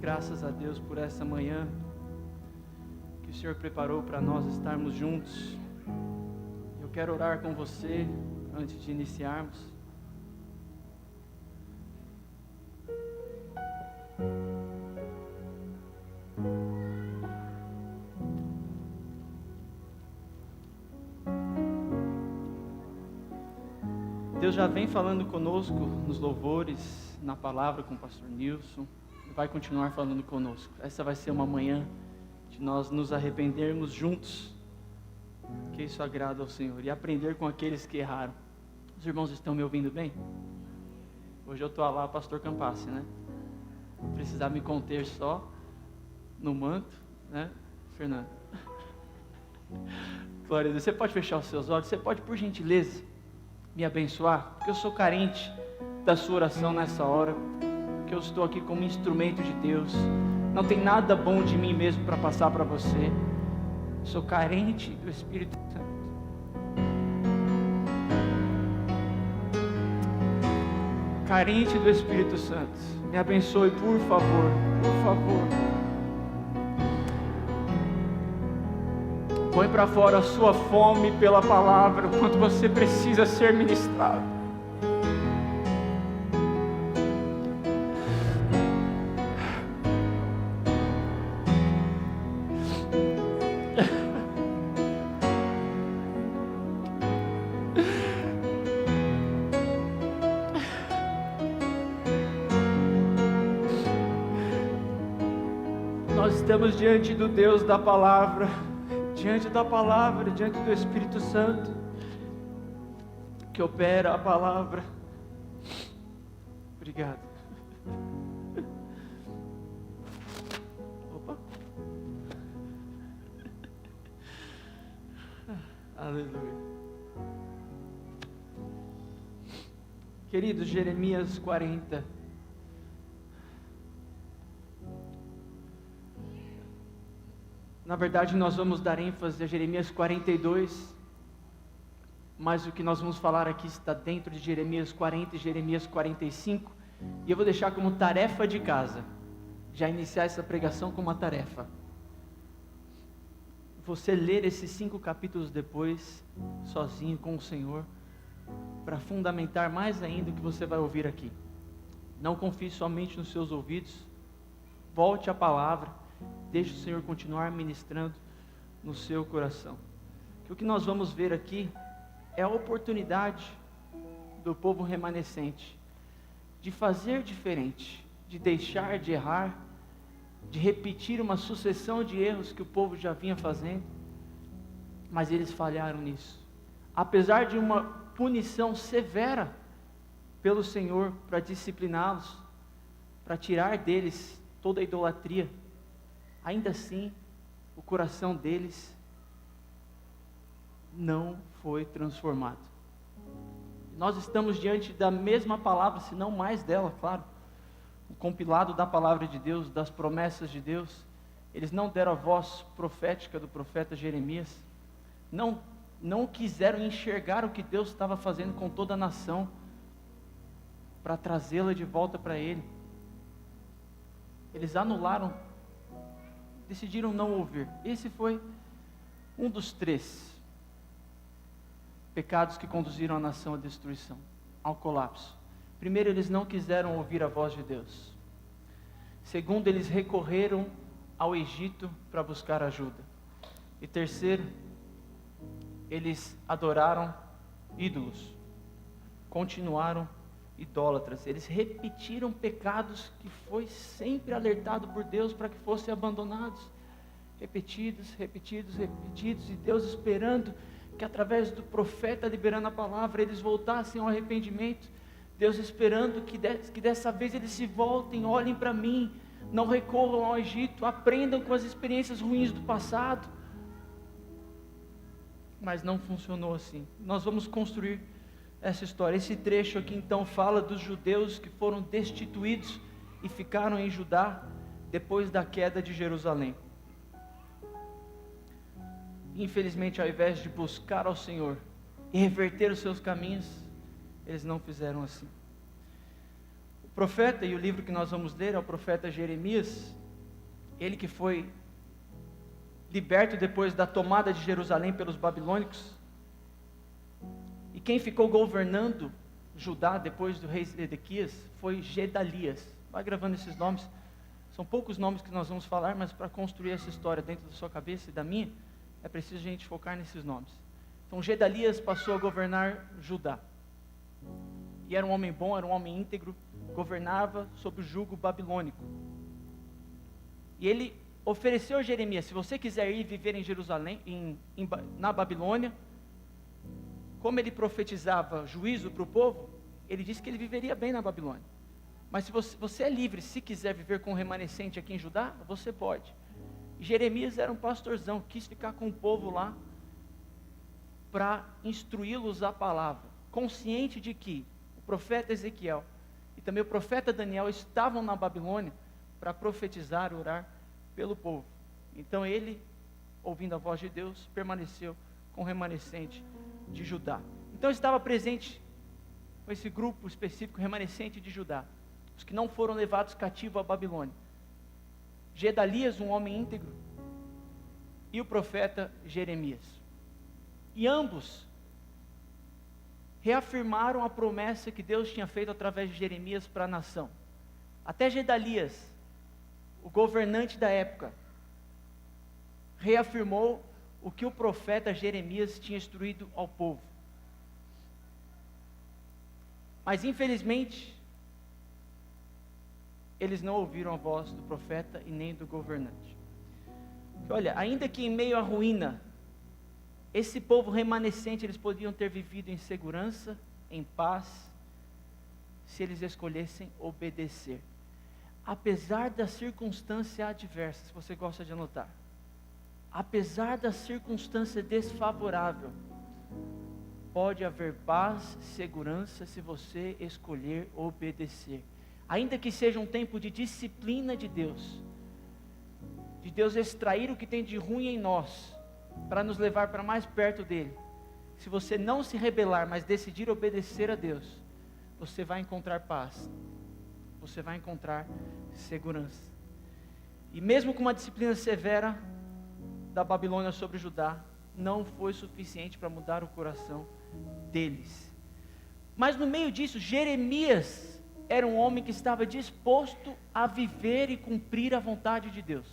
graças a Deus por essa manhã que o Senhor preparou para nós estarmos juntos. Eu quero orar com você antes de iniciarmos. Deus já vem falando conosco nos louvores, na palavra com o pastor Nilson, e vai continuar falando conosco. Essa vai ser uma manhã de nós nos arrependermos juntos, que isso agrada ao Senhor, e aprender com aqueles que erraram. Os irmãos estão me ouvindo bem? Hoje eu estou lá, pastor Campassi, né? Vou precisar me conter só no manto, né, Fernando? Glória a Deus. Você pode fechar os seus olhos? Você pode, por gentileza, me abençoar? Porque eu sou carente da sua oração nessa hora, que eu estou aqui como instrumento de Deus. Não tem nada bom de mim mesmo para passar para você. Sou carente do Espírito Santo. Carente do Espírito Santo. Me abençoe, por favor, por favor. Põe para fora a sua fome pela palavra, o quanto você precisa ser ministrado. Nós estamos diante do Deus da palavra, diante da palavra, diante do Espírito Santo, que opera a palavra. Obrigado. Opa. Aleluia. Queridos, Jeremias 40. Na verdade, nós vamos dar ênfase a Jeremias 42, mas o que nós vamos falar aqui está dentro de Jeremias 40 e Jeremias 45, e eu vou deixar como tarefa de casa, já iniciar essa pregação com uma tarefa. Você ler esses 5 capítulos depois, sozinho com o Senhor, para fundamentar mais ainda o que você vai ouvir aqui. Não confie somente nos seus ouvidos, volte à palavra, deixe o Senhor continuar ministrando no seu coração. Que o que nós vamos ver aqui é a oportunidade do povo remanescente de fazer diferente, de deixar de errar, de repetir uma sucessão de erros que o povo já vinha fazendo, mas eles falharam nisso. Apesar de uma punição severa pelo Senhor para discipliná-los, para tirar deles toda a idolatria, ainda assim, o coração deles não foi transformado. Nós estamos diante da mesma palavra, se não mais dela, claro. O compilado da palavra de Deus, das promessas de Deus. Eles não deram a voz profética do profeta Jeremias. Não quiseram enxergar o que Deus estava fazendo com toda a nação, para trazê-la de volta para Ele. Eles anularam, decidiram não ouvir. Esse foi um dos 3 pecados que conduziram a nação à destruição, ao colapso. Primeiro, eles não quiseram ouvir a voz de Deus. Segundo, eles recorreram ao Egito para buscar ajuda. E terceiro, eles adoraram ídolos, continuaram idólatras. Eles repetiram pecados que foi sempre alertado por Deus para que fossem abandonados, repetidos, e Deus esperando que através do profeta liberando a palavra, eles voltassem ao arrependimento. Deus esperando que dessa vez eles se voltem, olhem para mim, não recorram ao Egito, aprendam com as experiências ruins do passado. Mas não funcionou assim. Nós vamos construir essa história. Esse trecho aqui então fala dos judeus que foram destituídos e ficaram em Judá depois da queda de Jerusalém. Infelizmente, ao invés de buscar ao Senhor e reverter os seus caminhos, eles não fizeram assim. O profeta, e o livro que nós vamos ler é o profeta Jeremias, ele que foi liberto depois da tomada de Jerusalém pelos babilônicos, e quem ficou governando Judá depois do rei Zedequias foi Gedalias. Vai gravando esses nomes, são poucos nomes que nós vamos falar, mas para construir essa história dentro da sua cabeça e da minha, é preciso a gente focar nesses nomes. Então Gedalias passou a governar Judá, e era um homem bom, era um homem íntegro, governava sob o jugo babilônico, e ele ofereceu a Jeremias: se você quiser ir viver em Jerusalém, na Babilônia, como ele profetizava juízo para o povo, ele disse que ele viveria bem na Babilônia. Mas se você é livre, se quiser viver com o remanescente aqui em Judá, você pode. E Jeremias era um pastorzão, quis ficar com o povo lá, para instruí-los a palavra, consciente de que o profeta Ezequiel e também o profeta Daniel estavam na Babilônia para profetizar, orar pelo povo. Então ele, ouvindo a voz de Deus, permaneceu com o remanescente de Judá. Então estava presente com esse grupo específico, remanescente de Judá, os que não foram levados cativo à Babilônia: Gedalias, um homem íntegro, e o profeta Jeremias. E ambos reafirmaram a promessa que Deus tinha feito através de Jeremias para a nação. Até Gedalias, o governante da época, reafirmou o que o profeta Jeremias tinha instruído ao povo. Mas infelizmente, eles não ouviram a voz do profeta e nem do governante. Olha, ainda que em meio à ruína, esse povo remanescente, eles podiam ter vivido em segurança, em paz, se eles escolhessem obedecer. Apesar da circunstância adversa, se você gosta de anotar, apesar da circunstância desfavorável, pode haver paz, segurança, se você escolher obedecer. Ainda que seja um tempo de disciplina de Deus extrair o que tem de ruim em nós, para nos levar para mais perto dele. Se você não se rebelar, mas decidir obedecer a Deus, você vai encontrar paz, você vai encontrar segurança. E mesmo com uma disciplina severa da Babilônia sobre Judá, não foi suficiente para mudar o coração deles. Mas no meio disso, Jeremias era um homem que estava disposto a viver e cumprir a vontade de Deus.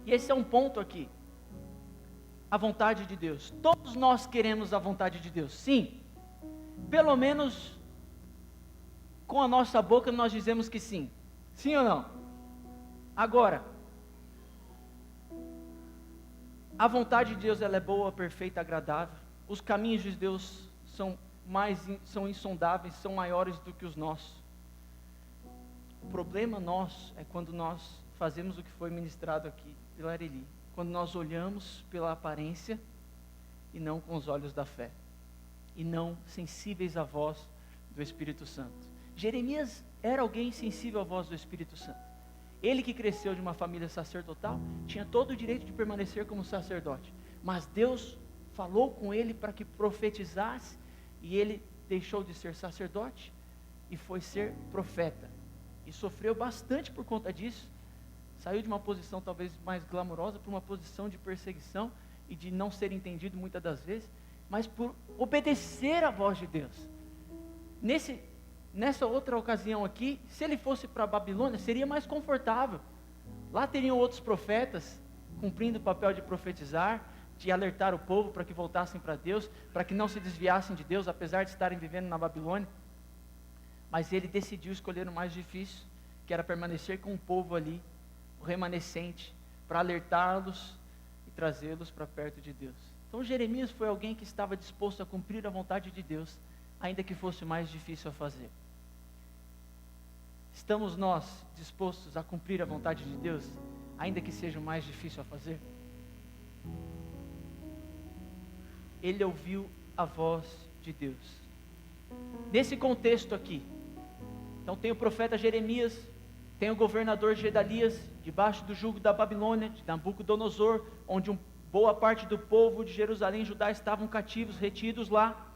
E esse é um ponto aqui, a vontade de Deus. Todos nós queremos a vontade de Deus, sim. Pelo menos com a nossa boca nós dizemos que sim. Sim ou não? Agora, a vontade de Deus, ela é boa, perfeita, agradável. Os caminhos de Deus são insondáveis, são maiores do que os nossos. O problema nosso é quando nós fazemos o que foi ministrado aqui pela Areli, quando nós olhamos pela aparência e não com os olhos da fé, e não sensíveis à voz do Espírito Santo. Jeremias era alguém sensível à voz do Espírito Santo. Ele que cresceu de uma família sacerdotal, tinha todo o direito de permanecer como sacerdote, mas Deus falou com ele para que profetizasse, e ele deixou de ser sacerdote e foi ser profeta, e sofreu bastante por conta disso. Saiu de uma posição talvez mais glamurosa para uma posição de perseguição e de não ser entendido muitas das vezes, mas por obedecer à voz de Deus. Nessa outra ocasião aqui, se ele fosse para a Babilônia, seria mais confortável. Lá teriam outros profetas, cumprindo o papel de profetizar, de alertar o povo para que voltassem para Deus, para que não se desviassem de Deus, apesar de estarem vivendo na Babilônia. Mas ele decidiu escolher o mais difícil, que era permanecer com o povo ali, o remanescente, para alertá-los e trazê-los para perto de Deus. Então Jeremias foi alguém que estava disposto a cumprir a vontade de Deus, ainda que fosse mais difícil a fazer. Estamos nós dispostos a cumprir a vontade de Deus, ainda que seja mais difícil a fazer? Ele ouviu a voz de Deus. Nesse contexto aqui, então tem o profeta Jeremias, tem o governador Gedalias, debaixo do jugo da Babilônia, de Nabucodonosor, onde boa parte do povo de Jerusalém e Judá estavam cativos, retidos lá.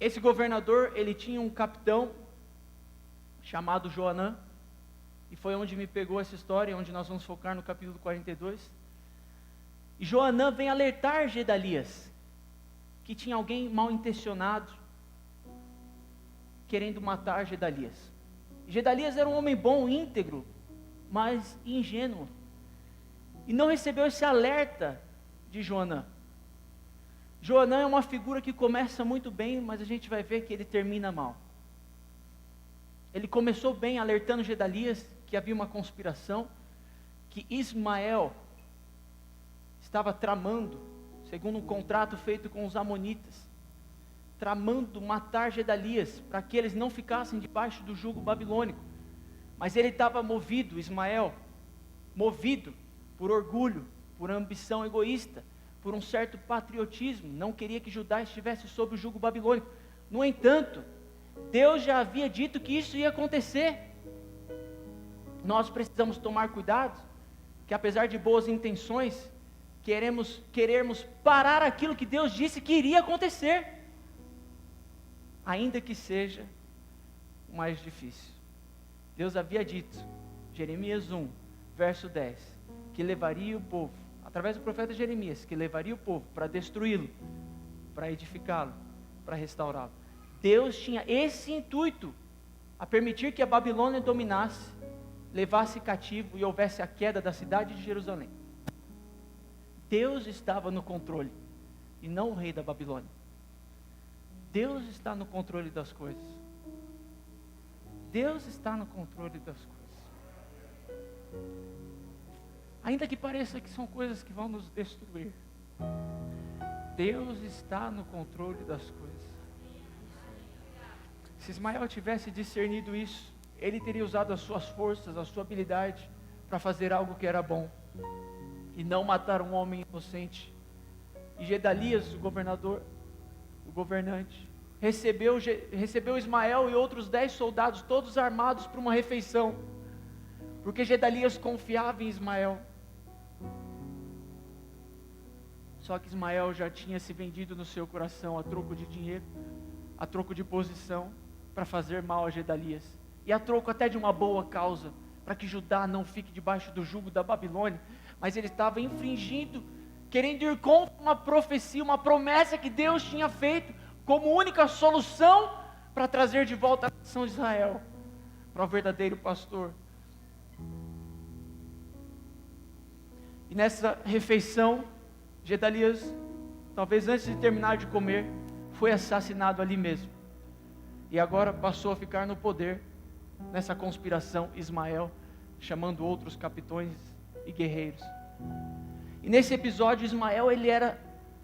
Esse governador, ele tinha um capitão chamado Joanã, e foi onde me pegou essa história, onde nós vamos focar no capítulo 42. E Joanã vem alertar Gedalias, que tinha alguém mal intencionado, querendo matar Gedalias. Gedalias era um homem bom, íntegro, mas ingênuo, e não recebeu esse alerta de Joanã. Joanã é uma figura que começa muito bem, mas a gente vai ver que ele termina mal. Ele começou bem alertando Gedalias que havia uma conspiração, que Ismael estava tramando, segundo um contrato feito com os amonitas, tramando matar Gedalias, para que eles não ficassem debaixo do jugo babilônico. Mas ele estava movido, Ismael, movido por orgulho, por ambição egoísta, por um certo patriotismo, não queria que Judá estivesse sob o jugo babilônico. No entanto, Deus já havia dito que isso ia acontecer. Nós precisamos tomar cuidado, que apesar de boas intenções, queremos parar aquilo que Deus disse que iria acontecer, ainda que seja o mais difícil. Deus havia dito, Jeremias 1, verso 10, que levaria o povo, através do profeta Jeremias, que levaria o povo para destruí-lo, para edificá-lo, para restaurá-lo. Deus tinha esse intuito, a permitir que a Babilônia dominasse, levasse cativo e houvesse a queda da cidade de Jerusalém. Deus estava no controle, e não o rei da Babilônia. Deus está no controle das coisas. Deus está no controle das coisas. Ainda que pareça que são coisas que vão nos destruir, Deus está no controle das coisas. Se Ismael tivesse discernido isso, ele teria usado as suas forças, a sua habilidade, para fazer algo que era bom, e não matar um homem inocente. E Gedalias, o governante, recebeu Ismael e outros 10 soldados, todos armados, para uma refeição, porque Gedalias confiava em Ismael. Só que Ismael já tinha se vendido no seu coração a troco de dinheiro, a troco de posição, para fazer mal a Gedalias, e a troco até de uma boa causa, para que Judá não fique debaixo do jugo da Babilônia. Mas ele estava infringindo, querendo ir contra uma profecia, uma promessa que Deus tinha feito, como única solução para trazer de volta a nação de Israel, para o verdadeiro pastor. E nessa refeição, Gedalias, talvez antes de terminar de comer, foi assassinado ali mesmo. E agora passou a ficar no poder, nessa conspiração, Ismael, chamando outros capitões e guerreiros. E nesse episódio, Ismael, ele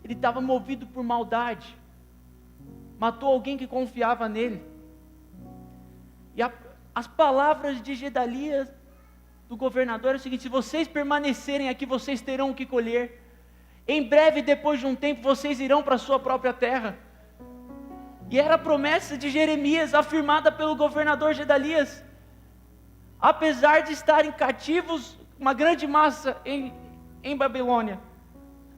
estava movido por maldade, matou alguém que confiava nele. E as palavras de Gedalias, do governador, é o seguinte: se vocês permanecerem aqui, vocês terão o que colher. Em breve, depois de um tempo, vocês irão para a sua própria terra. E era a promessa de Jeremias, afirmada pelo governador Gedalias. Apesar de estarem cativos, uma grande massa em Babilônia,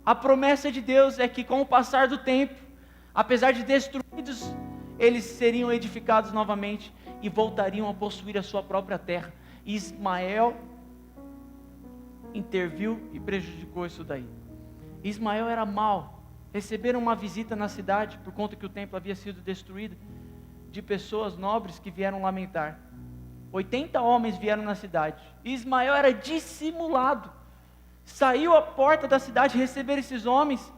a promessa de Deus é que com o passar do tempo, apesar de destruídos, eles seriam edificados novamente e voltariam a possuir a sua própria terra. E Ismael interviu e prejudicou isso daí. Ismael era mau. Receberam uma visita na cidade, por conta que o templo havia sido destruído, de pessoas nobres que vieram lamentar. 80 homens vieram na cidade. E Ismael era dissimulado. Saiu à porta da cidade receber esses homens,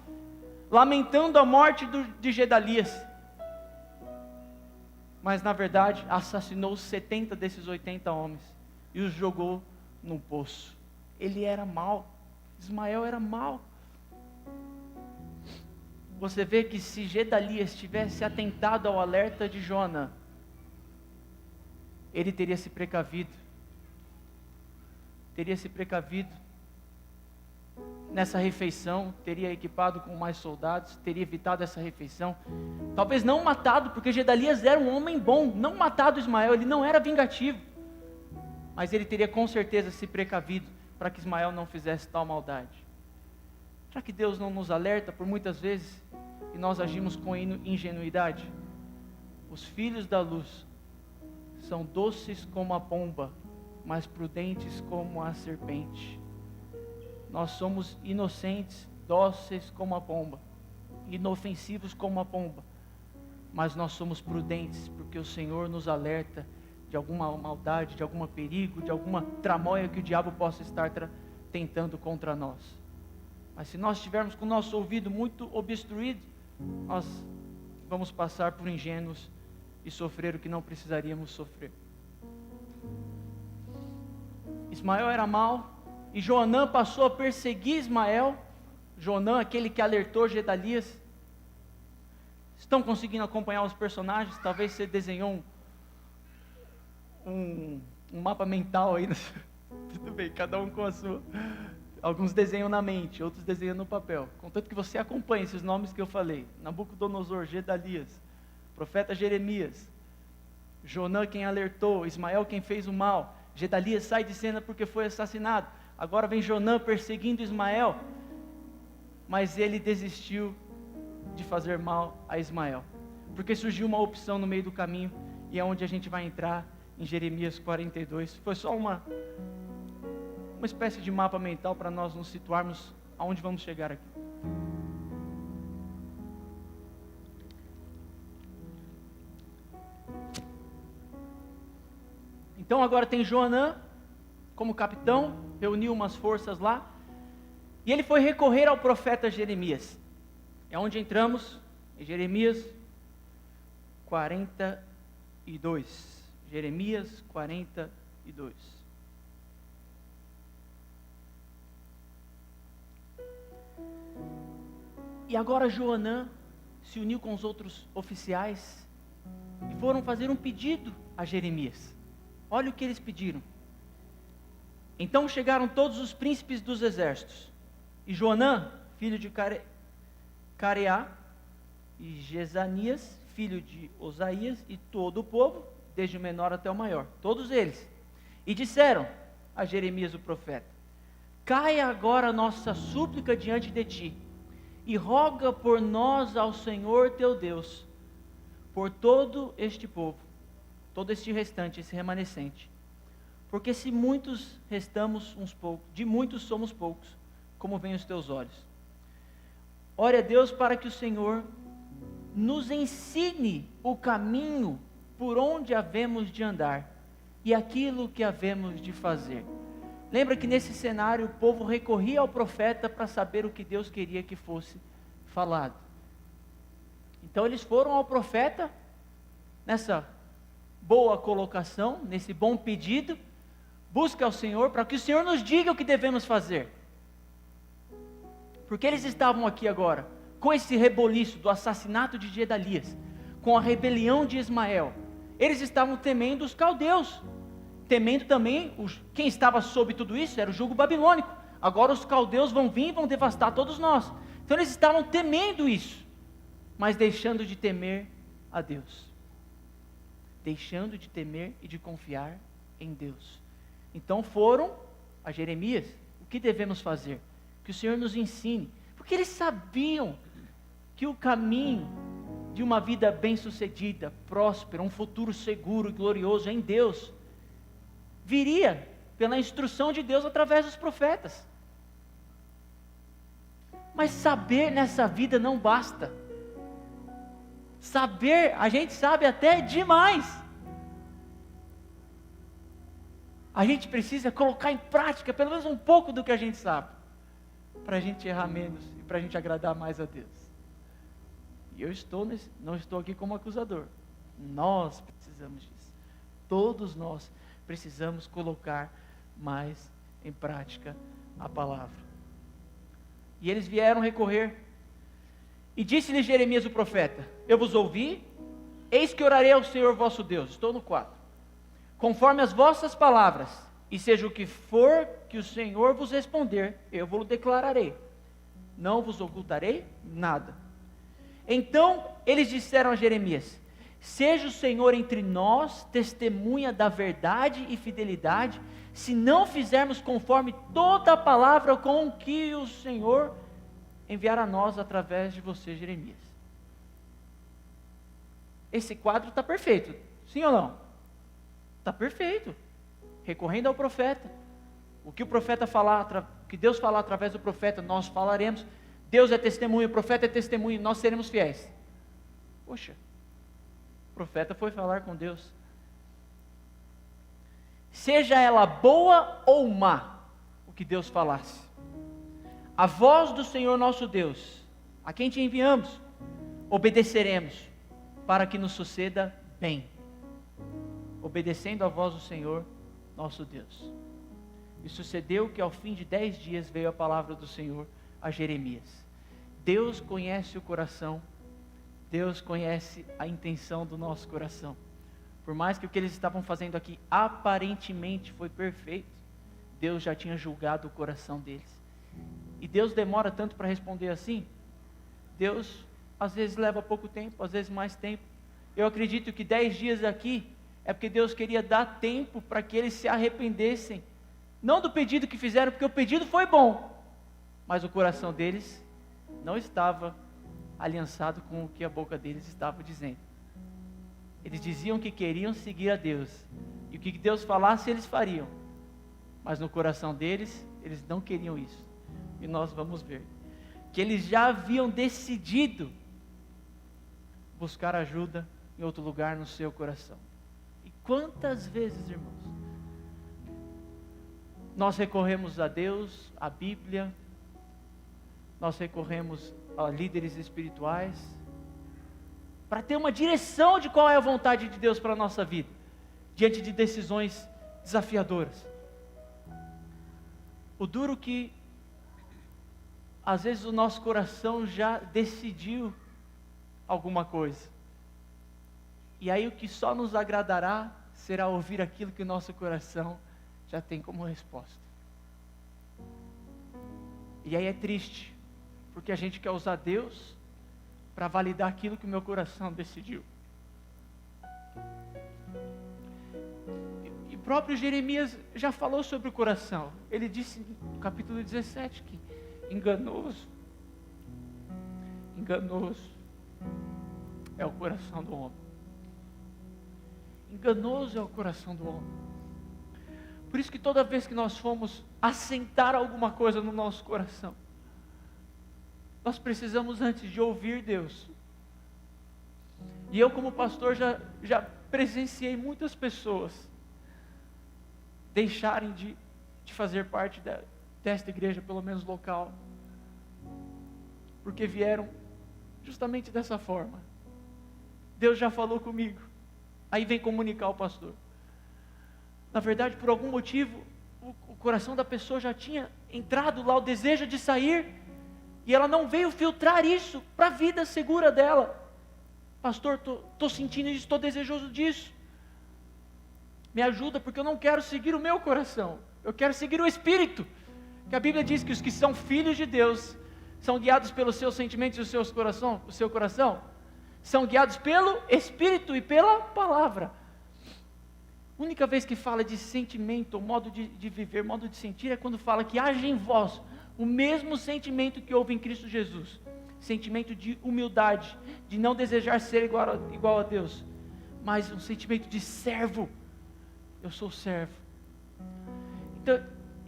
lamentando a morte de Gedalias. Mas na verdade, assassinou 70 desses 80 homens e os jogou num poço. Ele era mau. Ismael era mau. Você vê que se Gedalias tivesse atentado ao alerta de Joanã, ele teria se precavido. Nessa refeição, teria equipado com mais soldados, teria evitado essa refeição. Talvez não matado, porque Gedalias era um homem bom, não matado Ismael, ele não era vingativo. Mas ele teria com certeza se precavido para que Ismael não fizesse tal maldade. Será que Deus não nos alerta por muitas vezes e nós agimos com ingenuidade? Os filhos da luz são doces como a pomba, mas prudentes como a serpente. Nós somos inocentes, dóceis como a pomba, inofensivos como a pomba, mas nós somos prudentes, porque o Senhor nos alerta de alguma maldade, de algum perigo, de alguma tramóia que o diabo possa estar tentando contra nós. Mas se nós estivermos com o nosso ouvido muito obstruído, nós vamos passar por ingênuos e sofrer o que não precisaríamos sofrer. Ismael era mau, e Joanã passou a perseguir Ismael. Joanã, aquele que alertou Gedalias. Estão conseguindo acompanhar os personagens? Talvez você desenhou um mapa mental aí. Tudo bem, cada um com a sua. Alguns desenham na mente, outros desenham no papel. Contanto que você acompanhe esses nomes que eu falei: Nabucodonosor, Gedalias, profeta Jeremias, Joanã quem alertou, Ismael quem fez o mal. Gedalias sai de cena porque foi assassinado. Agora vem Joanã perseguindo Ismael, mas ele desistiu de fazer mal a Ismael, porque surgiu uma opção no meio do caminho, e é onde a gente vai entrar em Jeremias 42. Foi só uma espécie de mapa mental para nós nos situarmos aonde vamos chegar aqui. Então agora tem Joanã como capitão, reuniu umas forças lá, e ele foi recorrer ao profeta Jeremias. É onde entramos em Jeremias 42. Jeremias 42. E agora Joanã se uniu com os outros oficiais e foram fazer um pedido a Jeremias. Olha o que eles pediram. Então chegaram todos os príncipes dos exércitos, e Joanã, filho de Careá, e Jezanias, filho de Osaías, e todo o povo, desde o menor até o maior, todos eles, e disseram a Jeremias o profeta: caia agora nossa súplica diante de ti, e roga por nós ao Senhor teu Deus, por todo este povo, todo este restante, esse remanescente, porque se muitos restamos uns poucos, de muitos somos poucos, como veem os teus olhos. Ore a Deus para que o Senhor nos ensine o caminho por onde havemos de andar, e aquilo que havemos de fazer. Lembra que nesse cenário o povo recorria ao profeta para saber o que Deus queria que fosse falado. Então eles foram ao profeta, nessa boa colocação, nesse bom pedido, busca ao Senhor para que o Senhor nos diga o que devemos fazer. Porque eles estavam aqui agora, com esse reboliço do assassinato de Gedalias, com a rebelião de Ismael. Eles estavam temendo os caldeus, temendo também, quem estava sob tudo isso era o jugo babilônico. Agora os caldeus vão vir e vão devastar todos nós. Então eles estavam temendo isso, mas deixando de temer a Deus. Deixando de temer e de confiar em Deus. Então foram a Jeremias: o que devemos fazer? Que o Senhor nos ensine, porque eles sabiam que o caminho de uma vida bem-sucedida, próspera, um futuro seguro e glorioso em Deus, viria pela instrução de Deus através dos profetas. Mas saber nessa vida não basta. Saber, a gente sabe até demais. A gente precisa colocar em prática pelo menos um pouco do que a gente sabe, para a gente errar menos e para a gente agradar mais a Deus. E eu não estou aqui como acusador. Nós precisamos disso. Todos nós precisamos colocar mais em prática a palavra. E eles vieram recorrer. E disse-lhe Jeremias o profeta: eu vos ouvi, eis que orarei ao Senhor vosso Deus. Estou no 4. Conforme as vossas palavras, e seja o que for que o Senhor vos responder, eu vos declararei. Não vos ocultarei nada. Então eles disseram a Jeremias: seja o Senhor entre nós testemunha da verdade e fidelidade, se não fizermos conforme toda a palavra com que o Senhor enviar a nós através de você, Jeremias. esse quadro está perfeito. Sim ou não? Está perfeito. Recorrendo ao profeta. O que o profeta falar, o que Deus falar através do profeta, nós falaremos. Deus é testemunho, o profeta é testemunho, nós seremos fiéis. Poxa, o profeta foi falar com Deus. Seja ela boa ou má, o que Deus falasse. A voz do Senhor nosso Deus, a quem te enviamos, obedeceremos, para que nos suceda bem. Obedecendo a voz do Senhor nosso Deus. E sucedeu que ao fim de 10 dias veio a palavra do Senhor a Jeremias. Deus conhece o coração, Deus conhece a intenção do nosso coração. Por mais que o que eles estavam fazendo aqui aparentemente foi perfeito, Deus já tinha julgado o coração deles. E Deus demora tanto para responder assim? Deus às vezes leva pouco tempo, às vezes mais tempo. Eu acredito que 10 dias aqui é porque Deus queria dar tempo para que eles se arrependessem. Não do pedido que fizeram, porque o pedido foi bom, mas o coração deles não estava aliançado com o que a boca deles estava dizendo. Eles diziam que queriam seguir a Deus, e o que Deus falasse eles fariam, mas no coração deles, eles não queriam isso. E nós vamos ver que eles já haviam decidido buscar ajuda em outro lugar no seu coração. E quantas vezes, irmãos, nós recorremos a Deus, a Bíblia, nós recorremos a líderes espirituais, para ter uma direção de qual é a vontade de Deus para a nossa vida, diante de decisões desafiadoras. O duro que, às vezes o nosso coração já decidiu alguma coisa, e aí o que só nos agradará será ouvir aquilo que o nosso coração já tem como resposta. E aí é triste, porque a gente quer usar Deus para validar aquilo que o meu coração decidiu. E o próprio Jeremias já falou sobre o coração. Ele disse no capítulo 17 que enganoso é o coração do homem. Enganoso é o coração do homem. Por isso que toda vez que nós formos assentar alguma coisa no nosso coração, nós precisamos antes de ouvir Deus. E eu como pastor já presenciei muitas pessoas deixarem de fazer parte desta igreja, pelo menos local, porque vieram justamente dessa forma. Deus já falou comigo, aí vem comunicar ao pastor. Na verdade, por algum motivo, o coração da pessoa já tinha entrado lá o desejo de sair, e ela não veio filtrar isso para a vida segura dela. Pastor, estou sentindo isso, estou desejoso disso. Me ajuda, porque eu não quero seguir o meu coração, eu quero seguir o Espírito. Que a Bíblia diz que os que são filhos de Deus são guiados pelos seus sentimentos e o seu coração são guiados pelo Espírito e pela palavra. A única vez que fala de sentimento, modo de viver, modo de sentir, é quando fala que haja em vós o mesmo sentimento que houve em Cristo Jesus. Sentimento de humildade, de não desejar ser igual a Deus, mas um sentimento de servo. Eu sou servo. Então,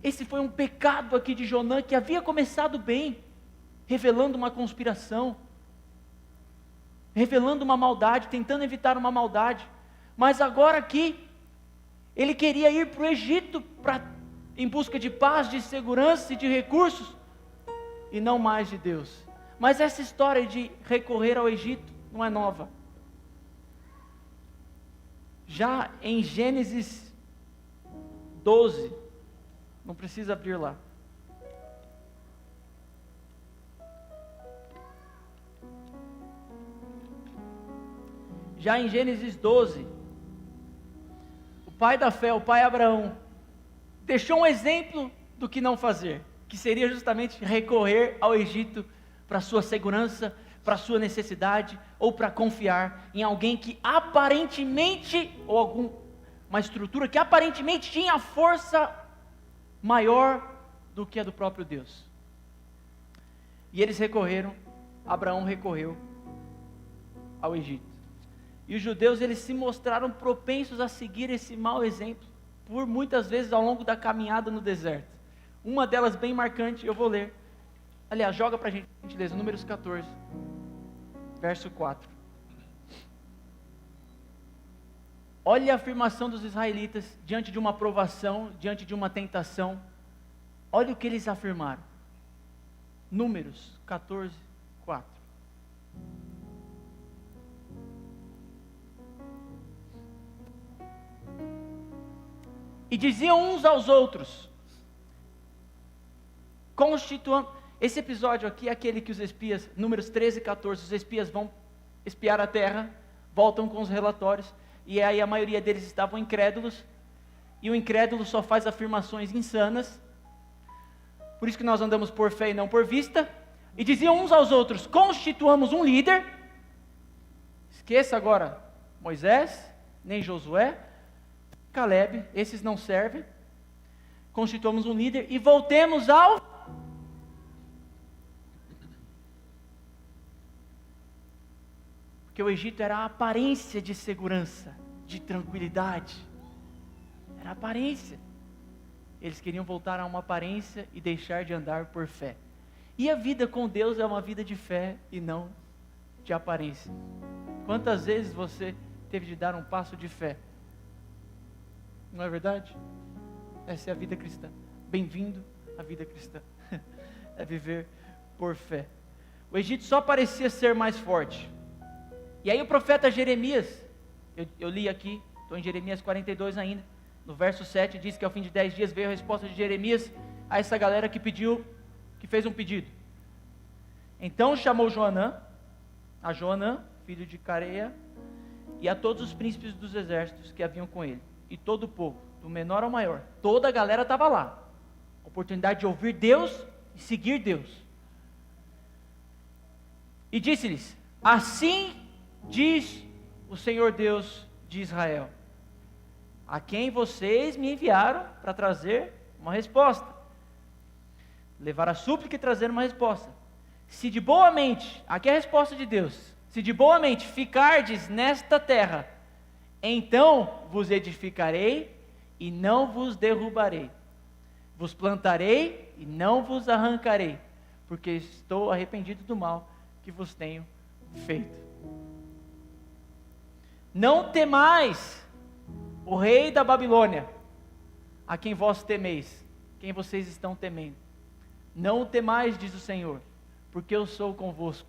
esse foi um pecado aqui de Jonã, que havia começado bem, revelando uma conspiração, revelando uma maldade, tentando evitar uma maldade, mas agora aqui, ele queria ir para o Egito, em busca de paz, de segurança e de recursos, e não mais de Deus. Mas essa história de recorrer ao Egito não é nova. Já em Gênesis 12, não precisa abrir lá. Já em Gênesis 12, o pai da fé, o pai Abraão, deixou um exemplo do que não fazer, que seria justamente recorrer ao Egito para sua segurança, para sua necessidade, ou para confiar em alguém que aparentemente, ou uma estrutura que aparentemente tinha força maior do que a do próprio Deus. E eles recorreram, Abraão recorreu ao Egito. E os judeus, eles se mostraram propensos a seguir esse mau exemplo, por muitas vezes ao longo da caminhada no deserto. Uma delas bem marcante, eu vou ler. Aliás, joga para a gente, por gentileza, Números 14, verso 4. Olha a afirmação dos israelitas diante de uma provação, diante de uma tentação. Olha o que eles afirmaram. Números 14, 4. E diziam uns aos outros, constituam. Esse episódio aqui é aquele que os espias, Números 13 e 14, os espias vão espiar a terra, voltam com os relatórios, e aí a maioria deles estavam incrédulos, e o incrédulo só faz afirmações insanas, por isso que nós andamos por fé e não por vista, e diziam uns aos outros, constituamos um líder, esqueça agora Moisés, nem Josué, Caleb, esses não servem, constituamos um líder, e voltemos ao... Porque o Egito era a aparência de segurança, de tranquilidade, era a aparência. Eles queriam voltar a uma aparência e deixar de andar por fé. E a vida com Deus é uma vida de fé e não de aparência. Quantas vezes você teve de dar um passo de fé? Não é verdade? Essa é a vida cristã. Bem-vindo à vida cristã. É viver por fé. O Egito só parecia ser mais forte. E aí o profeta Jeremias, eu li aqui, estou em Jeremias 42 ainda, no verso 7 diz que ao fim de 10 dias veio a resposta de Jeremias a essa galera que fez um pedido. Então chamou a Joanã, filho de Careia, e a todos os príncipes dos exércitos que haviam com ele, e todo o povo, do menor ao maior, toda a galera estava lá, oportunidade de ouvir Deus e seguir Deus. E disse-lhes, assim diz o Senhor Deus de Israel, a quem vocês me enviaram para trazer uma resposta, levar a súplica e trazer uma resposta. Se de boa mente, aqui é a resposta de Deus, se de boa mente ficardes nesta terra, então vos edificarei e não vos derrubarei, vos plantarei e não vos arrancarei, porque estou arrependido do mal que vos tenho feito. Não temais o rei da Babilônia, a quem vós temeis, quem vocês estão temendo. Não temais, diz o Senhor, porque eu sou convosco,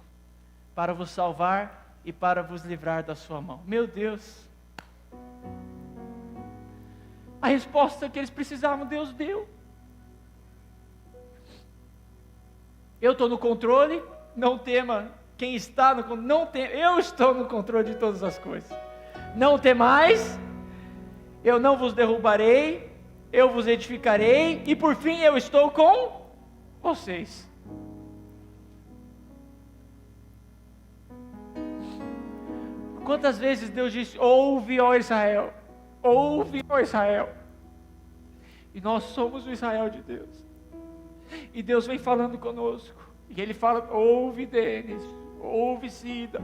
para vos salvar e para vos livrar da sua mão. Meu Deus, a resposta que eles precisavam, Deus deu. Eu estou no controle, não tema quem está no controle, não tema, eu estou no controle de todas as coisas. Não temais, eu não vos derrubarei, eu vos edificarei, e por fim eu estou com vocês. Quantas vezes Deus disse, ouve, ó Israel, ouve, ó Israel, e nós somos o Israel de Deus, e Deus vem falando conosco, e Ele fala, ouve Denis, ouve Cida,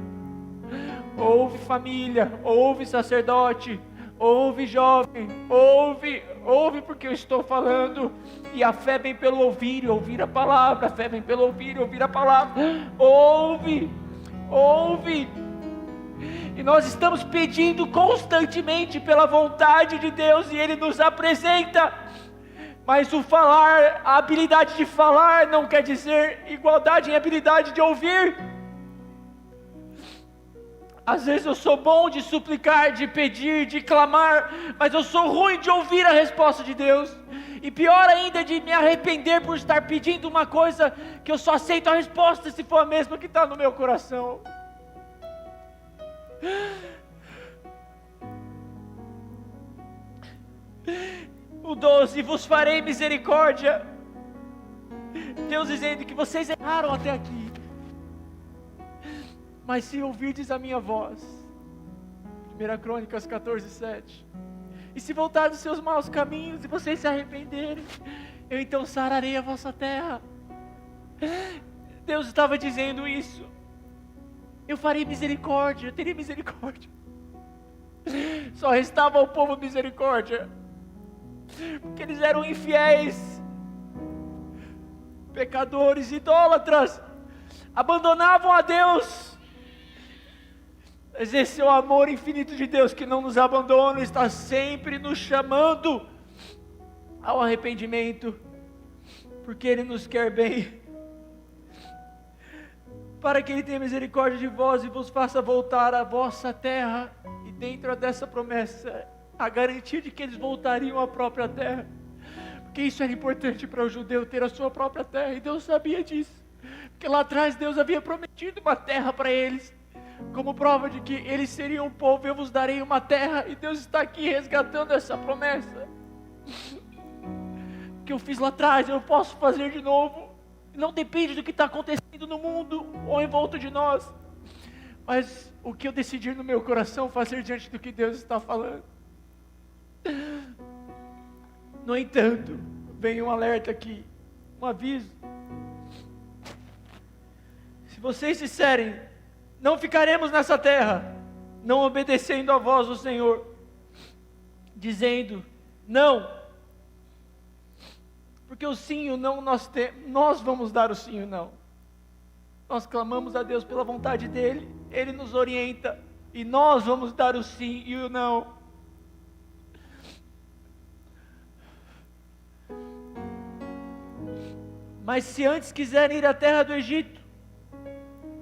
ouve família, ouve sacerdote, ouve jovem, ouve porque eu estou falando, e a fé vem pelo ouvir e ouvir a palavra, a fé vem pelo ouvir e ouvir a palavra, ouve, e nós estamos pedindo constantemente pela vontade de Deus, e Ele nos apresenta, mas o falar, a habilidade de falar não quer dizer igualdade em habilidade de ouvir. Às vezes eu sou bom de suplicar, de pedir, de clamar, mas eu sou ruim de ouvir a resposta de Deus, e pior ainda de me arrepender por estar pedindo uma coisa que eu só aceito a resposta se for a mesma que está no meu coração. O 12, vos farei misericórdia. Deus dizendo que vocês erraram até aqui, mas se ouvirdes a minha voz, 1 Crônicas 14, 7, e se voltar dos seus maus caminhos, e vocês se arrependerem, eu então sararei a vossa terra. Deus estava dizendo isso, eu farei misericórdia, eu terei misericórdia. Só restava ao povo misericórdia, porque eles eram infiéis, pecadores, idólatras, abandonavam a Deus. Mas esse é o amor infinito de Deus, que não nos abandona, está sempre nos chamando ao arrependimento, porque Ele nos quer bem, para que Ele tenha misericórdia de vós e vos faça voltar à vossa terra. E dentro dessa promessa, a garantia de que eles voltariam à própria terra, porque isso era importante para o judeu, ter a sua própria terra, e Deus sabia disso, porque lá atrás Deus havia prometido uma terra para eles, como prova de que eles seriam um povo. Eu vos darei uma terra, e Deus está aqui resgatando essa promessa, que eu fiz lá atrás, eu posso fazer de novo. Não depende do que está acontecendo no mundo ou em volta de nós, mas o que eu decidir no meu coração fazer diante do que Deus está falando. No entanto, vem um alerta aqui, um aviso. Se vocês disserem, não ficaremos nessa terra, não obedecendo a voz do Senhor, dizendo, não, porque o sim e o não nós vamos dar o sim e o não. Nós clamamos a Deus pela vontade dEle, Ele nos orienta, e nós vamos dar o sim e o não. Mas se antes quiserem ir à terra do Egito,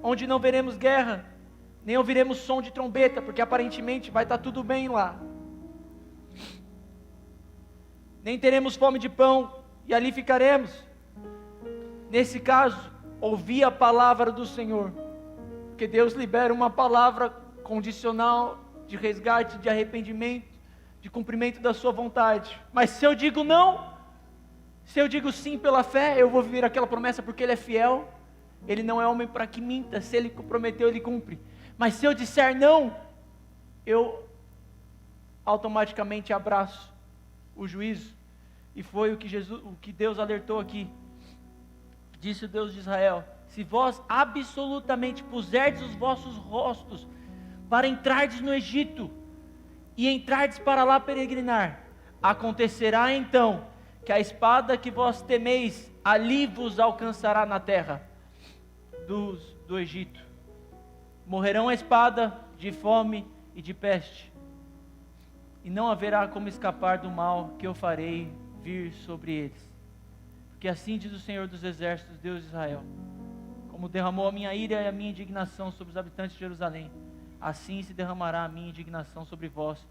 onde não veremos guerra, nem ouviremos som de trombeta, porque aparentemente vai estar tudo bem lá, nem teremos fome de pão, e ali ficaremos. Nesse caso, ouvi a palavra do Senhor, porque Deus libera uma palavra condicional de resgate, de arrependimento, de cumprimento da sua vontade. Mas se eu digo não, se eu digo sim pela fé, eu vou viver aquela promessa, porque Ele é fiel, Ele não é homem para que minta, se Ele prometeu, Ele cumpre. Mas se eu disser não, eu automaticamente abraço o juízo. E foi o que Deus alertou aqui. Disse o Deus de Israel: se vós absolutamente puserdes os vossos rostos para entrardes no Egito, e entrardes para lá peregrinar, acontecerá então que a espada que vós temeis ali vos alcançará na terra do Egito. Morrerão a espada, de fome e de peste, e não haverá como escapar do mal que eu farei vir sobre eles. Porque assim diz o Senhor dos Exércitos, Deus de Israel: como derramou a minha ira e a minha indignação sobre os habitantes de Jerusalém, assim se derramará a minha indignação sobre vós,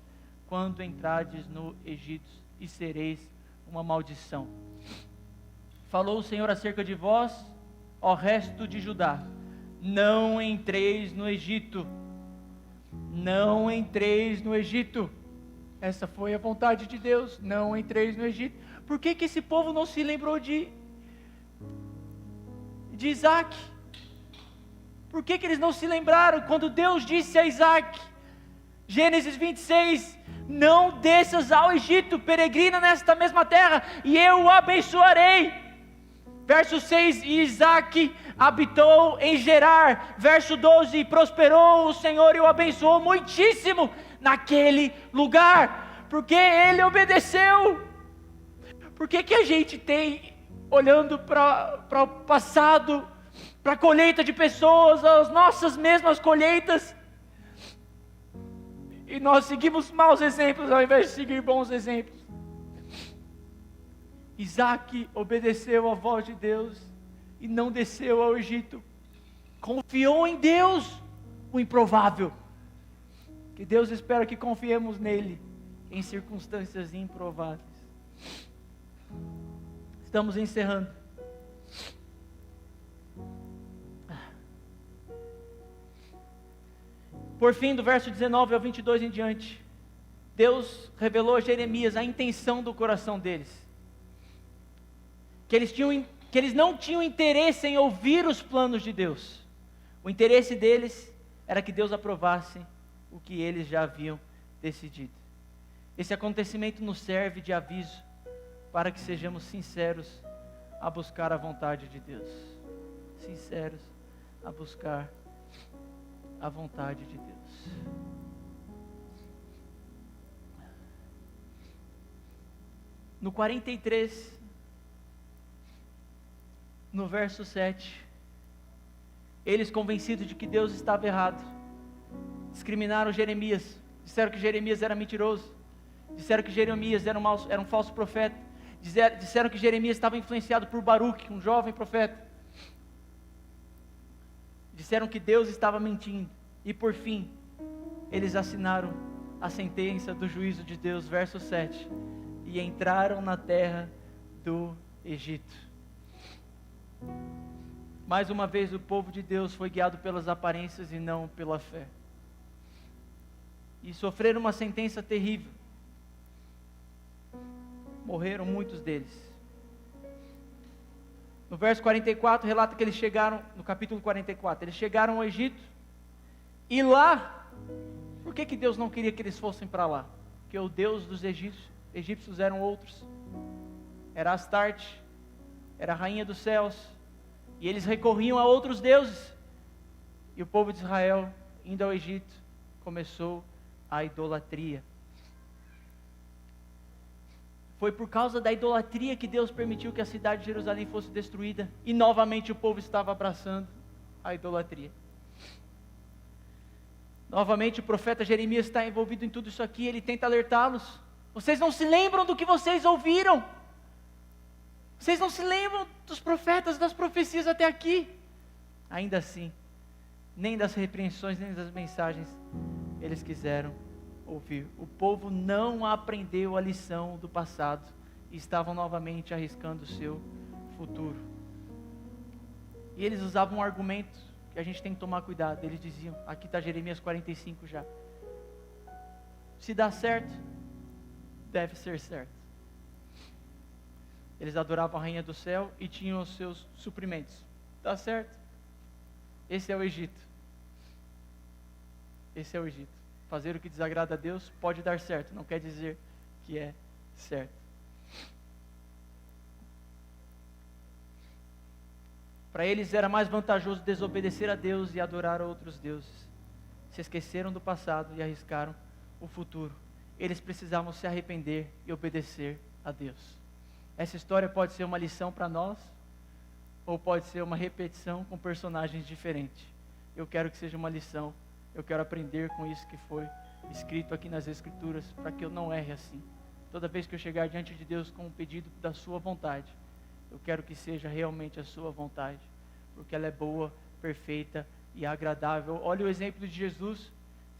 quando entrardes no Egito, e sereis uma maldição. Falou o Senhor acerca de vós, ó resto de Judá: não entreis no Egito, não entreis no Egito. Essa foi a vontade de Deus, não entreis no Egito. Por que esse povo não se lembrou de Isaac? Por que eles não se lembraram quando Deus disse a Isaac, Gênesis 26, não desças ao Egito, peregrina nesta mesma terra, e eu o abençoarei. Verso 6, e Isaac habitou em Gerar. Verso 12, prosperou o Senhor e o abençoou muitíssimo naquele lugar, porque ele obedeceu. Por que a gente tem, olhando para o passado, para a colheita de pessoas, as nossas mesmas colheitas, e nós seguimos maus exemplos ao invés de seguir bons exemplos? Isaac obedeceu à voz de Deus e não desceu ao Egito, confiou em Deus, o improvável. Que Deus espera que confiemos nele em circunstâncias improváveis. Estamos encerrando. Por fim, do verso 19 ao 22 em diante, Deus revelou a Jeremias a intenção do coração deles. Que eles não tinham interesse em ouvir os planos de Deus. O interesse deles era que Deus aprovasse o que eles já haviam decidido. Esse acontecimento nos serve de aviso para que sejamos sinceros a buscar a vontade de Deus. Sinceros a buscar a vontade de Deus. No 43, no verso 7, eles, convencidos de que Deus estava errado, discriminaram Jeremias, disseram que Jeremias era mentiroso, disseram que Jeremias era um falso profeta, disseram que Jeremias estava influenciado por Baruque, um jovem profeta, disseram que Deus estava mentindo, e por fim, eles assinaram a sentença do juízo de Deus, verso 7, e entraram na terra do Egito. Mais uma vez o povo de Deus foi guiado pelas aparências e não pela fé, e sofreram uma sentença terrível. Morreram muitos deles. No verso 44 relata que eles chegaram, no capítulo 44, eles chegaram ao Egito, e lá, por que Deus não queria que eles fossem para lá? Porque o Deus dos egípcios eram outros, era Astarte, era a rainha dos céus, e eles recorriam a outros deuses, e o povo de Israel, indo ao Egito, começou a idolatria. Foi por causa da idolatria que Deus permitiu que a cidade de Jerusalém fosse destruída, e novamente o povo estava abraçando a idolatria. Novamente o profeta Jeremias está envolvido em tudo isso aqui, ele tenta alertá-los. Vocês não se lembram do que vocês ouviram? Vocês não se lembram dos profetas, das profecias até aqui? Ainda assim, nem das repreensões, nem das mensagens eles quiseram ouvir. O povo não aprendeu a lição do passado e estavam novamente arriscando o seu futuro. E eles usavam um argumento que a gente tem que tomar cuidado. Eles diziam, aqui está Jeremias 45 já, se dá certo, deve ser certo. Eles adoravam a rainha do céu e tinham os seus suprimentos. Dá certo? Esse é o Egito. Esse é o Egito. Fazer o que desagrada a Deus pode dar certo, não quer dizer que é certo. Para eles era mais vantajoso desobedecer a Deus e adorar a outros deuses. Se esqueceram do passado e arriscaram o futuro. Eles precisavam se arrepender e obedecer a Deus. Essa história pode ser uma lição para nós, ou pode ser uma repetição com personagens diferentes. Eu quero que seja uma lição. Eu quero aprender com isso que foi escrito aqui nas Escrituras, para que eu não erre assim. Toda vez que eu chegar diante de Deus com um pedido da sua vontade, eu quero que seja realmente a sua vontade, porque ela é boa, perfeita e agradável. Olha o exemplo de Jesus.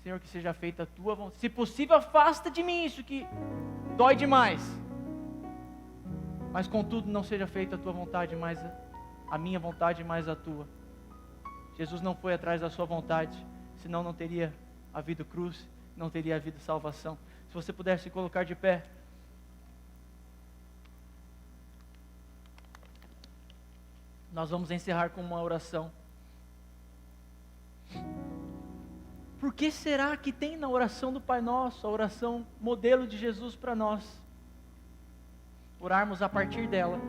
Senhor, que seja feita a tua vontade. Se possível, afasta de mim isso que dói demais. Mas contudo, não seja feita a tua vontade, mas a minha vontade, mais a tua. Jesus não foi atrás da sua vontade, senão não teria havido cruz, não teria havido salvação. Se você puder se colocar de pé. Nós vamos encerrar com uma oração. Por que será que tem na oração do Pai Nosso, a oração modelo de Jesus para nós? Orarmos a partir dela.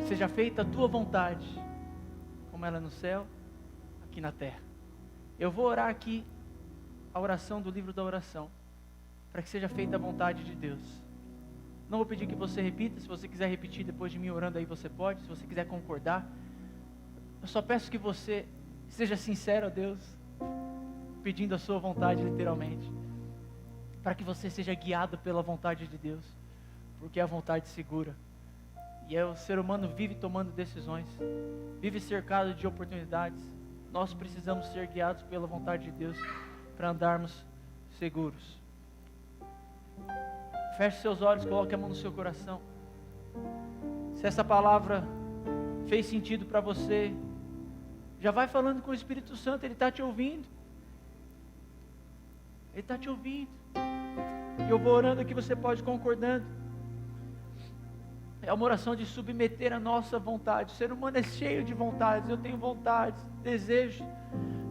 Seja feita a tua vontade, como ela é no céu, aqui na terra. Eu vou orar aqui a oração do livro da oração, para que seja feita a vontade de Deus. Não vou pedir que você repita. Se você quiser repetir depois de mim orando aí, você pode. Se você quiser concordar, eu só peço que você seja sincero a Deus, pedindo a sua vontade literalmente, para que você seja guiado pela vontade de Deus, porque é a vontade segura. E o ser humano vive tomando decisões, vive cercado de oportunidades. Nós precisamos ser guiados pela vontade de Deus para andarmos seguros. Feche seus olhos, coloque a mão no seu coração. Se essa palavra fez sentido para você, já vai falando com o Espírito Santo, Ele está te ouvindo. Ele está te ouvindo. E eu vou orando aqui, você pode ir concordando. É uma oração de submeter a nossa vontade. O ser humano é cheio de vontades. Eu tenho vontades, desejos.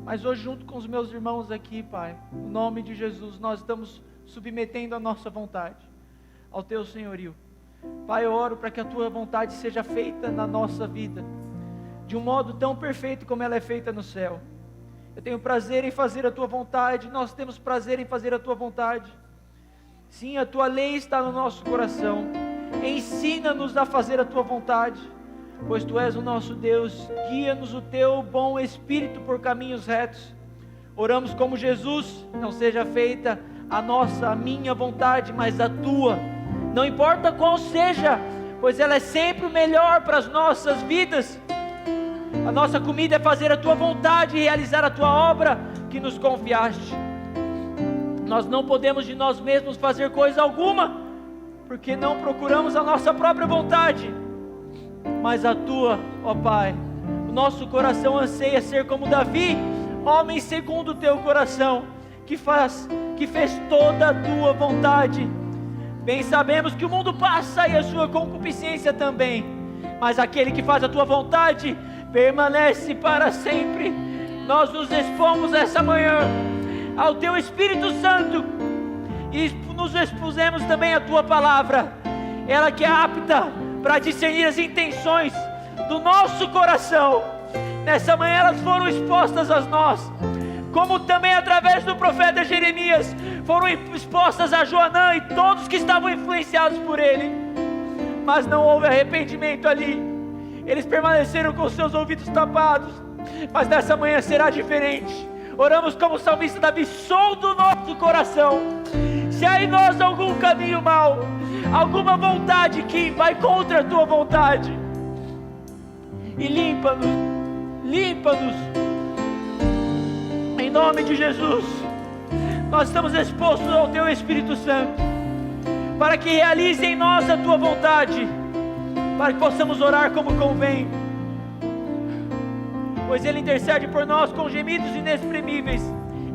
Mas hoje, junto com os meus irmãos aqui, Pai, no nome de Jesus, nós estamos submetendo a nossa vontade ao Teu senhorio. Pai, eu oro para que a Tua vontade seja feita na nossa vida, de um modo tão perfeito como ela é feita no céu. Eu tenho prazer em fazer a Tua vontade. Nós temos prazer em fazer a Tua vontade. Sim, a Tua lei está no nosso coração. ensina-nos a fazer a tua vontade, pois tu és o nosso Deus. Guia-nos o teu bom Espírito por caminhos retos. Oramos como Jesus: não seja feita a minha vontade, mas a tua. Não importa qual seja, pois ela é sempre o melhor para as nossas vidas. A nossa comida é fazer a tua vontade e realizar a tua obra que nos confiaste. Nós não podemos de nós mesmos fazer coisa alguma, porque não procuramos a nossa própria vontade, mas a tua, ó Pai. O nosso coração anseia ser como Davi, homem segundo o teu coração, que fez toda a tua vontade. Bem sabemos que o mundo passa e a sua concupiscência também, mas aquele que faz a tua vontade permanece para sempre. Nós nos expomos essa manhã ao teu Espírito Santo e nos expusemos também à tua palavra, ela que é apta para discernir as intenções do nosso coração. Nessa manhã elas foram expostas a nós, como também através do profeta Jeremias foram expostas a Joanã e todos que estavam influenciados por ele, mas não houve arrependimento ali. Eles permaneceram com seus ouvidos tapados, mas nessa manhã será diferente. Oramos como o salmista Davi: sonda o nosso coração, se há em nós algum caminho mau, alguma vontade que vai contra a tua vontade, e limpa-nos, em nome de Jesus. Nós estamos expostos ao teu Espírito Santo, para que realize em nós a tua vontade, para que possamos orar como convém, pois Ele intercede por nós com gemidos inexprimíveis.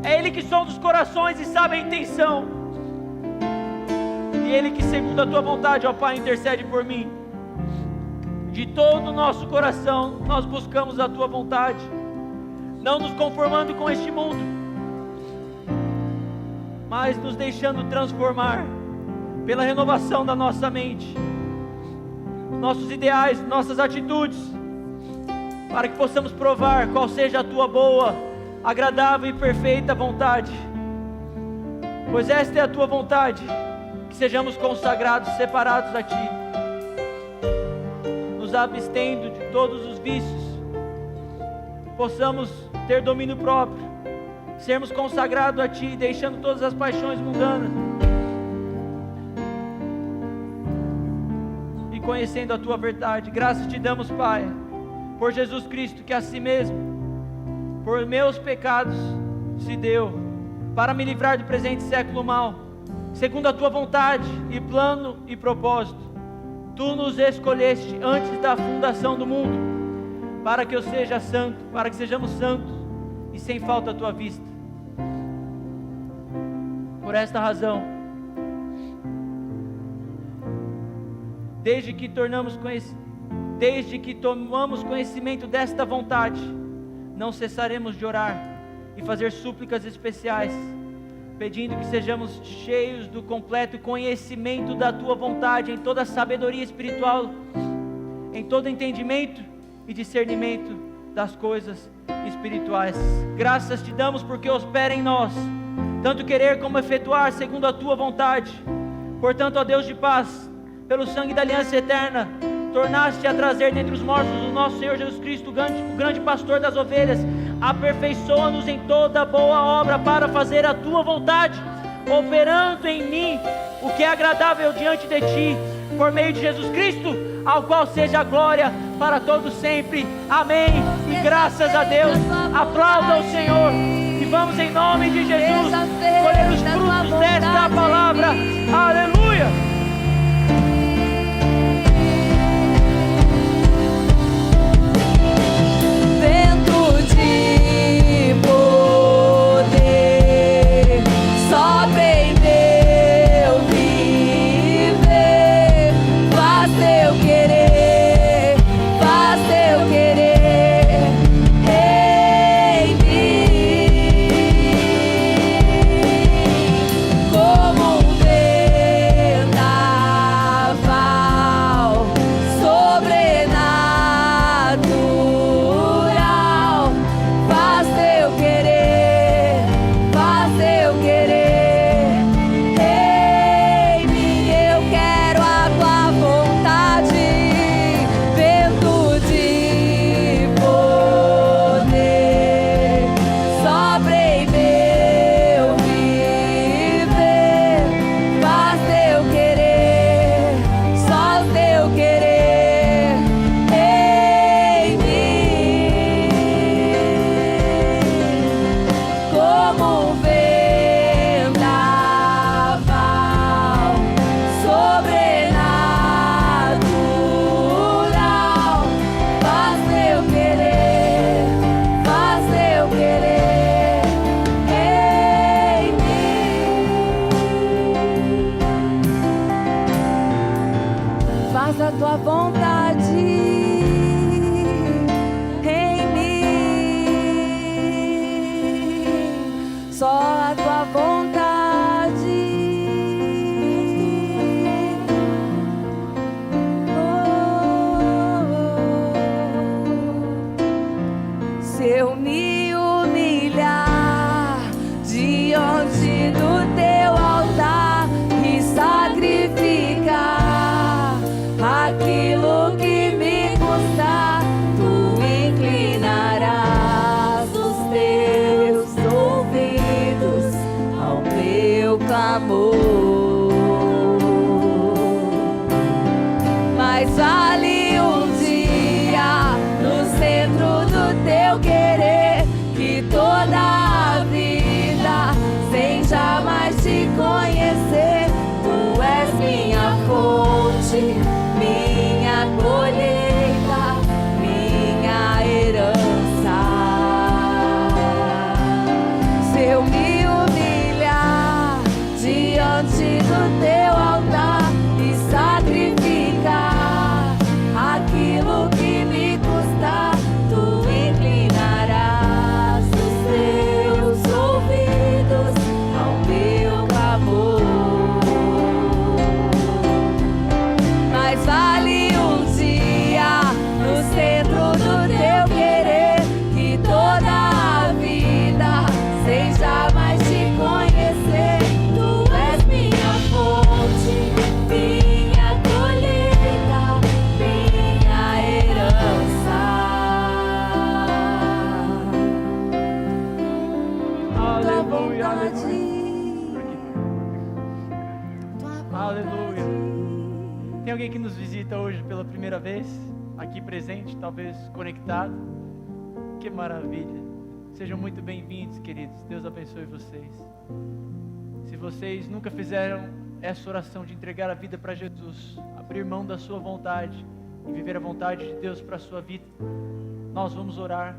É Ele que sonda os corações e sabe a intenção, e Ele que segundo a tua vontade, ó Pai, intercede por mim. De todo o nosso coração nós buscamos a tua vontade, não nos conformando com este mundo, mas nos deixando transformar pela renovação da nossa mente, nossos ideais, nossas atitudes, para que possamos provar qual seja a tua boa, agradável e perfeita vontade. Pois esta é a tua vontade, que sejamos consagrados, separados a ti, nos abstendo de todos os vícios, possamos ter domínio próprio, sermos consagrados a ti, deixando todas as paixões mundanas e conhecendo a tua verdade. Graças te damos, Pai, por Jesus Cristo, que a si mesmo, por meus pecados, se deu, para me livrar do presente século mal, segundo a tua vontade e plano e propósito. Tu nos escolheste antes da fundação do mundo, para que eu seja santo, para que sejamos santos e sem falta à tua vista. Por esta razão, desde que tomamos conhecimento desta vontade, não cessaremos de orar e fazer súplicas especiais, pedindo que sejamos cheios do completo conhecimento da tua vontade, em toda a sabedoria espiritual, em todo entendimento e discernimento das coisas espirituais. Graças te damos porque opera em nós tanto querer como efetuar segundo a tua vontade. Portanto, ó Deus de paz, pelo sangue da aliança eterna, tornaste a trazer dentre os mortos o nosso Senhor Jesus Cristo, o grande pastor das ovelhas. Aperfeiçoa-nos em toda boa obra para fazer a tua vontade, operando em mim o que é agradável diante de ti, por meio de Jesus Cristo, ao qual seja a glória para todos sempre. Amém. E graças a Deus. Aplauda o Senhor e vamos em nome de Jesus colher os frutos desta palavra. Aleluia. Como um Deus Aleluia. Tem alguém que nos visita hoje pela primeira vez, aqui presente, talvez conectado? Que maravilha. Sejam muito bem-vindos, queridos. Deus abençoe vocês. Se vocês nunca fizeram essa oração de entregar a vida para Jesus, abrir mão da sua vontade e viver a vontade de Deus para a sua vida, nós vamos orar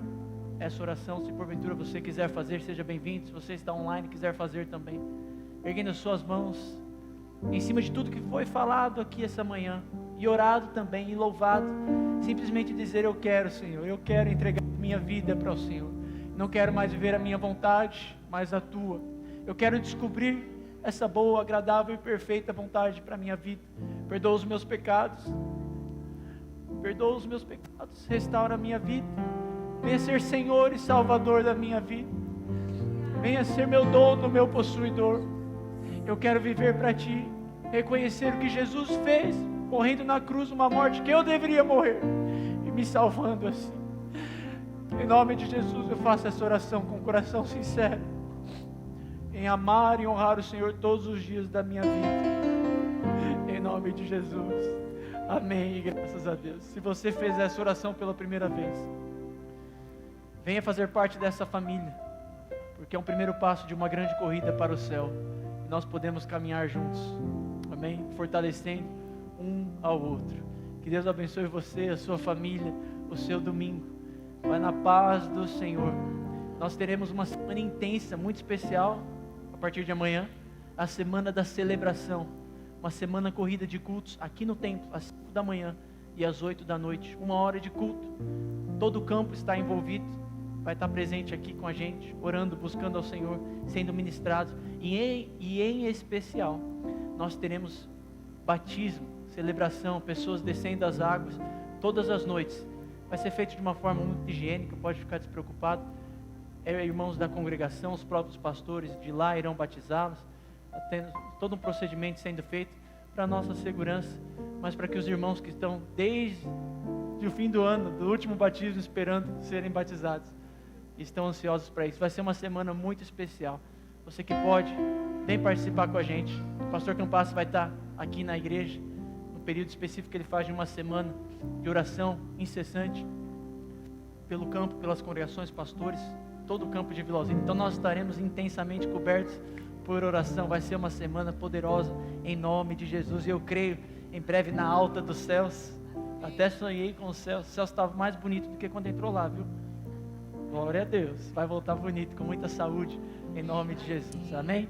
essa oração. Se porventura você quiser fazer, seja bem-vindo. Se você está online e quiser fazer também, erguendo as suas mãos em cima de tudo que foi falado aqui essa manhã, e orado também, e louvado, simplesmente dizer: eu quero, Senhor, eu quero entregar minha vida para o Senhor, não quero mais viver a minha vontade, mas a Tua. Eu quero descobrir essa boa, agradável e perfeita vontade para a minha vida. Perdoa os meus pecados, restaura a minha vida, venha ser Senhor e Salvador da minha vida, venha ser meu dono, meu possuidor. Eu quero viver para Ti, reconhecer o que Jesus fez, morrendo na cruz, uma morte que eu deveria morrer, e me salvando assim. Em nome de Jesus eu faço essa oração com o coração sincero, em amar e honrar o Senhor todos os dias da minha vida, em nome de Jesus, amém e graças a Deus. Se você fez essa oração pela primeira vez, venha fazer parte dessa família, porque é um primeiro passo de uma grande corrida para o céu. Nós podemos caminhar juntos, amém? Fortalecendo um ao outro. Que Deus abençoe você, a sua família, o seu domingo. Vai na paz do Senhor. Nós teremos uma semana intensa, muito especial, a partir de amanhã, a semana da celebração. Uma semana corrida de cultos aqui no templo, às 5 da manhã e às 8 da noite. 1 hora de culto. Todo o campo está envolvido. Vai estar presente aqui com a gente, orando, buscando ao Senhor, sendo ministrados. E em especial, nós teremos batismo, celebração, pessoas descendo as águas, todas as noites. Vai ser feito de uma forma muito higiênica, pode ficar despreocupado. Irmãos da congregação, os próprios pastores de lá irão batizá-los. Tendo todo um procedimento sendo feito para a nossa segurança, mas para que os irmãos que estão desde o fim do ano, do último batismo, esperando serem batizados, estão ansiosos para isso. Vai ser uma semana muito especial. Você que pode, vem participar com a gente. O pastor Campasso vai estar aqui na igreja, no período específico que ele faz de uma semana de oração incessante pelo campo, pelas congregações, pastores, todo o campo de Vila Alzina. Então nós estaremos intensamente cobertos por oração. Vai ser uma semana poderosa em nome de Jesus, e eu creio em breve na alta dos céus. Até sonhei com os céus. Os céus estavam mais bonitos do que quando entrou lá, viu? Glória a Deus, vai voltar bonito, com muita saúde, em nome de Jesus, amém?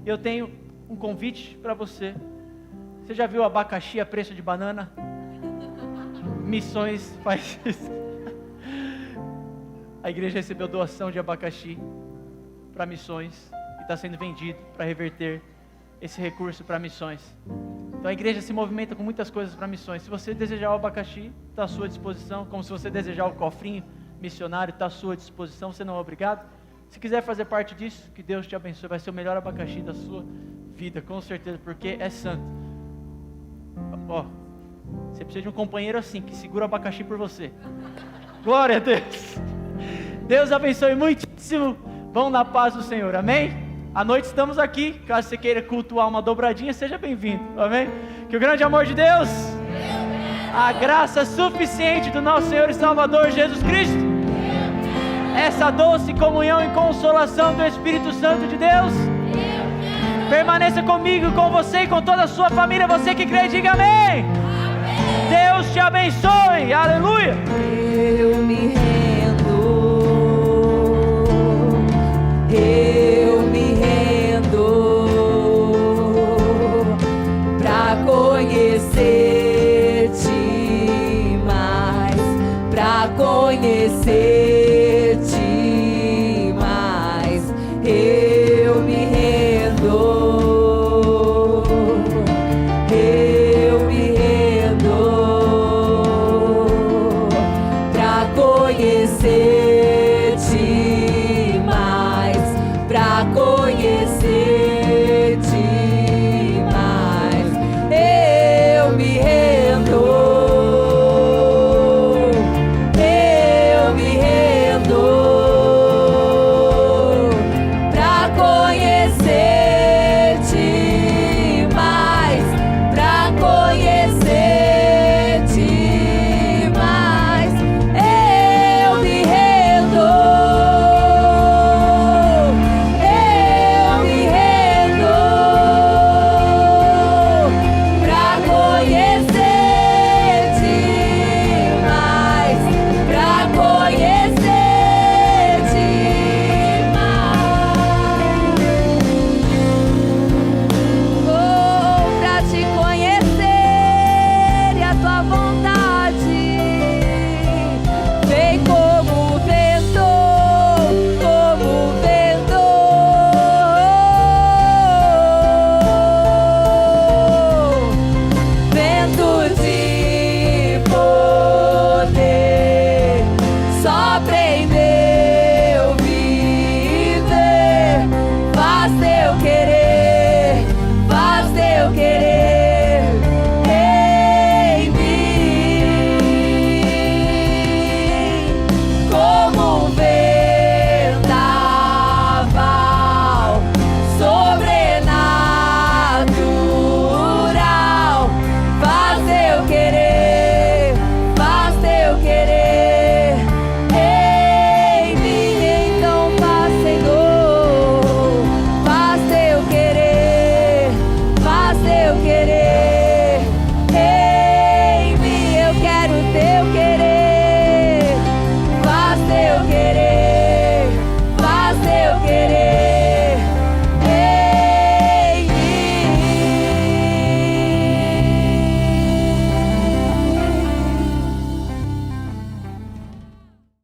Eu tenho um convite para você. Você já viu abacaxi a preço de banana? Missões faz isso. A igreja recebeu doação de abacaxi para missões, e está sendo vendido para reverter esse recurso para missões. Então a igreja se movimenta com muitas coisas para missões. Se você desejar o abacaxi, está à sua disposição, como se você desejar o cofrinho missionário, está à sua disposição, você não é obrigado. Se quiser fazer parte disso, que Deus te abençoe, vai ser o melhor abacaxi da sua vida, com certeza, porque é santo. Você precisa de um companheiro assim, que segura o abacaxi por você. Glória a Deus. Deus abençoe muitíssimo. Vão na paz do Senhor, amém? À noite estamos aqui, caso você queira cultuar uma dobradinha, seja bem-vindo, amém? Que o grande amor de Deus, a graça suficiente do nosso Senhor e Salvador Jesus Cristo, essa doce comunhão e consolação do Espírito Santo de Deus, permaneça comigo, com você e com toda a sua família. Você que crê, diga amém. Deus te abençoe, aleluia. Eu me rendo, eu me rendo pra conhecer-te mais, pra conhecer-te mais. Eu me rendo. Conhecer basta eu querer.